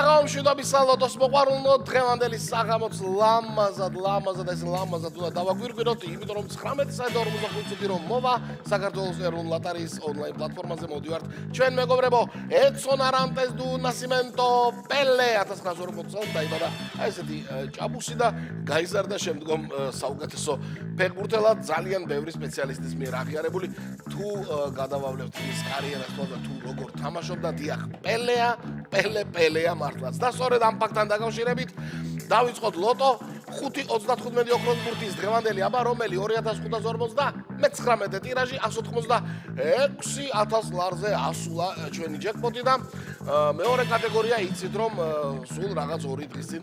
საღამომშვიდობის სალოტოს მოყვარულნო დღევანდელი საღამოც ლამაზად ეს ლამაზად უნდა დავაგვირგვინოთ, იმიტომ რომ 19:45 რომ მოვა საქართველოს ეროვნულ ლოტარიის ონლაინ პლატფორმაზე მოდივართ ჩვენ მეგობრებო ედსონ არანტეს დუ ნასიმენტო პელე 1940 წელს დაიბადა ესეთი ჭაბუსი და გაიზარდა შემდგომ საუკეთესო ფეხბურთელად ძალიან ბევრი სპეციალისტის მიერ აღიარებული თუ გადავავლევთ მის კარიერას და თუ როგორ თამაშობდა დიახ პელეა მართლაც და სწორედ ამ ფაქტთან დაკავშირებით დავიწყოთ ლოტო 5.35 ოქროს ბურთის დღევანდელი აბა რომელი 2549 ტირაჟი 186,000 ლარზე ასულა ჩვენი ჯეკპოტი და მეორე კატეგორია იცით რომ სულ რაღაც 2 დღის წინ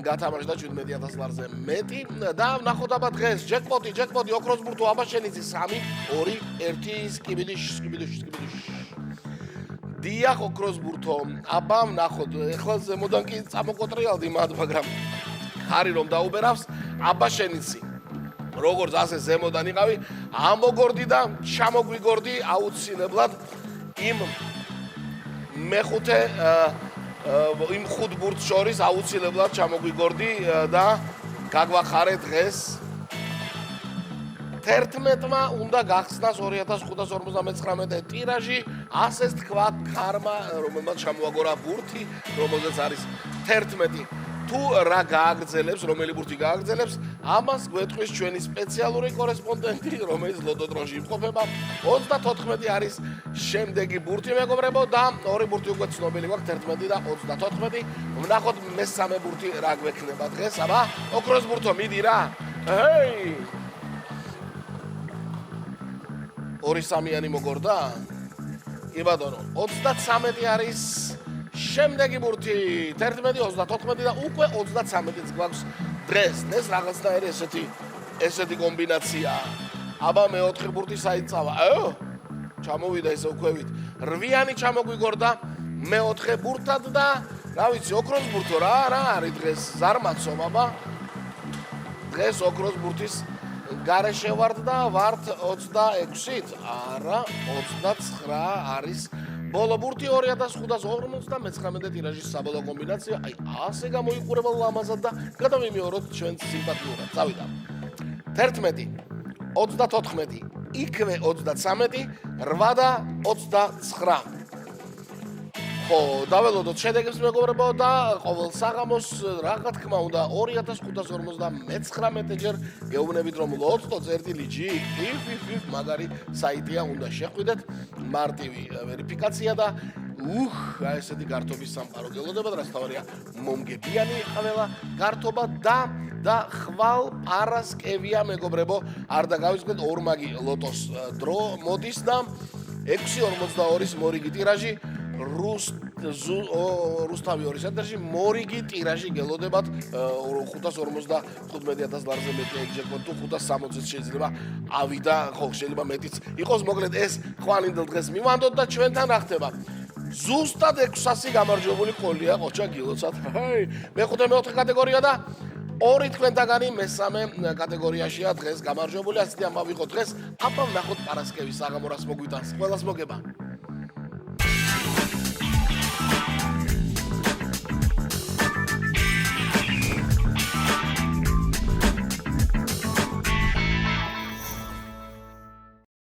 გათამაშდა 17,000 ლარზე მეტი და ნახოთ აბა დღეს ჯეკპოტი ოქროს ბურთო აბა შენიცი 3 2 1 სკიბიდის დიახ ოქროს ბურთო აბა ნახოთ ეხლა ზემოდან კი წამოკოტრიალდი მათ მაგრამ ხარი რომ დაუბერავს აბა შენიცი როგორც ასე ზემოდან იყავი ამოგორდი და ჩამოგვიგორდი აუცილებლად იმ მეხუთე იმ ხუთ ბურთს შორის აუცილებლად ჩამოგვიგორდი და გაგვახარე დღეს 11-მა უნდა გახსნას 2559 ტირაჟი, ასეც თქვა ქარმა, რომელმაც ჩამოაგორა ბურთი, რომელზეც არის 11. თუ რა გააგრძელებს, რომელი ბურთი გააგრძელებს, ამას გვეტყვის ჩვენი სპეციალური კორესპონდენტი, რომელიც ლოტოტრონში იმყოფება. 34 არის შემდეგი ბურთი მეგობრებო და ორი ბურთი უკვე ცნობილი გვაქვს 11 და 34. ვნახოთ მესამე ბურთი რა გვექნება დღეს, აბა ოქროს ბურთო მიდი რა. ჰეი! 2-3-იანი მოგორდა? კი ბატონო, 33 არის შემდეგი ბურთი 11, 34 და უკვე 33-იც გვაქვს დღეს. ეს რაღაცნაირი ესეთი კომბინაცია. აბა მეოთხე ბურთი საიწავა. ჩამოვიდა ესე უქვევით. 8-იანი ჩამოგვიგორდა მეოთხე ბურთად და რა ვიცი, ოქროს ბურთო რა არის დღეს ზარმაცო აბა. დღეს ოქროს ბურთის გარეშე ვართ და ვართ 26-ით. არა, 29 არის ბოლო ბურთი 2559 ტირაჟის საბოლოო კომბინაცია. აი, ასე გამოიყურება ლამაზად და გადავიმეოროთ ჩვენს სიმპათიურად. წავიდა. 11, 34, იქვე 33, 8 და 29. ხო, დაველოდოთ შედეგებს მეგობრებო და ყოველ საღამოს რა თქმა უნდა 2559 ჯერ გეუბნებით რომ ლოტო წერტილი.g მაგარი საიტია უნდა შეხვიდეთ მარტივი ვერიფიკაცია და აი ესეთი გართობის სამყარო გელოდებათ რასთავარია მომგებიანი ყველა გართობა და ხვალ პარასკევია მეგობრებო არ დაგავიწყდეთ ორმაგი ლოტოს დრო მოდის და 6.42-ის მორიგი ტირაჟი რუსთავი 2 ცენტრში მორიგი ტირაჟი გელოდებათ 555,000 ლარზე მეტი ეგ თუ 560-იც შეიძლება ავიდა ხო შეიძლება მეტიც იყოს მოკლედ ეს ხვალინდელ დღეს მივანდოთ და ჩვენთან რა ხდება ზუსტად 600 გამარჯვებული ყოლია ყოჩა გილოცად მეხუთე მეოთხე კატეგორია და ორი თქვენთაგანი მესამე კატეგორიაშია დღეს გამარჯვებული ასეთი ამბავიყო დღეს აბა ვნახოთ პარასკევის საღამო რას მოგვიტანს ყველას მოგება